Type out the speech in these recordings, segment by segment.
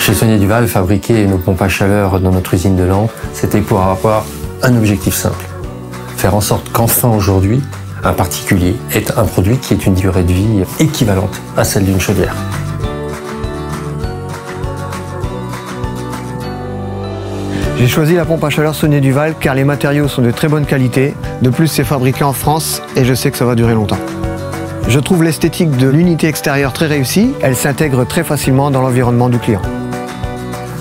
Chez Saunier Duval, fabriquer nos pompes à chaleur dans notre usine de Nantes, c'était pour avoir un objectif simple. Faire en sorte qu'enfin aujourd'hui, un particulier ait un produit qui ait une durée de vie équivalente à celle d'une chaudière. J'ai choisi la pompe à chaleur Saunier Duval car les matériaux sont de très bonne qualité. De plus, c'est fabriqué en France et je sais que ça va durer longtemps. Je trouve l'esthétique de l'unité extérieure très réussie. Elle s'intègre très facilement dans l'environnement du client.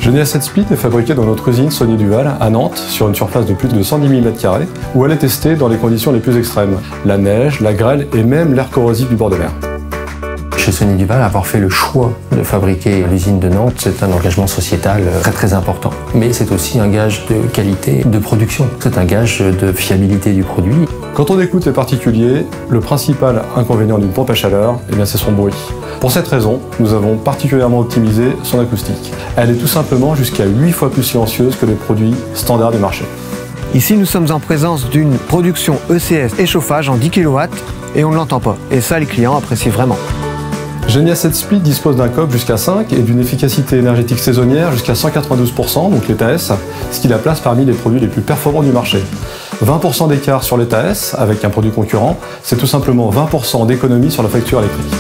Genia 7 Split est fabriquée dans notre usine Saunier Duval à Nantes sur une surface de plus de 110 000 m², où elle est testée dans les conditions les plus extrêmes, la neige, la grêle et même l'air corrosif du bord de mer. Chez Saunier Duval, avoir fait le choix de fabriquer l'usine de Nantes, c'est un engagement sociétal très important. Mais c'est aussi un gage de qualité de production. C'est un gage de fiabilité du produit. Quand on écoute les particuliers, le principal inconvénient d'une pompe à chaleur, c'est son bruit. Pour cette raison, nous avons particulièrement optimisé son acoustique. Elle est tout simplement jusqu'à 8 fois plus silencieuse que les produits standards du marché. Ici, nous sommes en présence d'une production ECS et chauffage en 10 kW et on ne l'entend pas. Et ça, les clients apprécient vraiment. Genia 7 Split dispose d'un COP jusqu'à 5 et d'une efficacité énergétique saisonnière jusqu'à 192%, donc l'ETAS, ce qui la place parmi les produits les plus performants du marché. 20% d'écart sur l'ETAS avec un produit concurrent, c'est tout simplement 20% d'économie sur la facture électrique.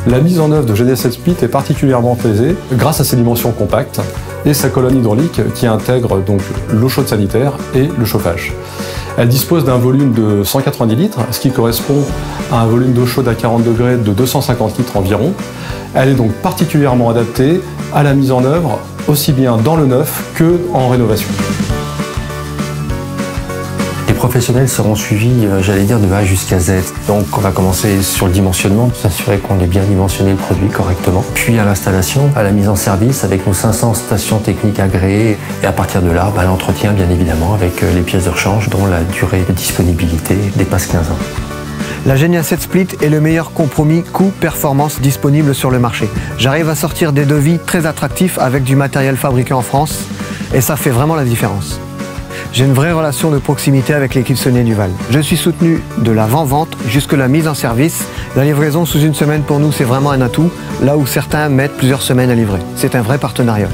La mise en œuvre de Genia 7 Split est particulièrement plaisée grâce à ses dimensions compactes et sa colonne hydraulique qui intègre donc l'eau chaude sanitaire et le chauffage. Elle dispose d'un volume de 190 litres, ce qui correspond à un volume d'eau chaude à 40 degrés de 250 litres environ. Elle est donc particulièrement adaptée à la mise en œuvre aussi bien dans le neuf que en rénovation. Les professionnels seront suivis, j'allais dire, de A jusqu'à Z. Donc on va commencer sur le dimensionnement, s'assurer qu'on ait bien dimensionné le produit correctement. Puis à l'installation, à la mise en service avec nos 500 stations techniques agréées. Et à partir de là, l'entretien bien évidemment avec les pièces de rechange dont la durée de disponibilité dépasse 15 ans. La Genia 7 Split est le meilleur compromis coût-performance disponible sur le marché. J'arrive à sortir des devis très attractifs avec du matériel fabriqué en France et ça fait vraiment la différence. J'ai une vraie relation de proximité avec l'équipe Saunier Duval. Je suis soutenu de l'avant-vente jusqu'à la mise en service. La livraison sous une semaine pour nous, c'est vraiment un atout, là où certains mettent plusieurs semaines à livrer. C'est un vrai partenariat.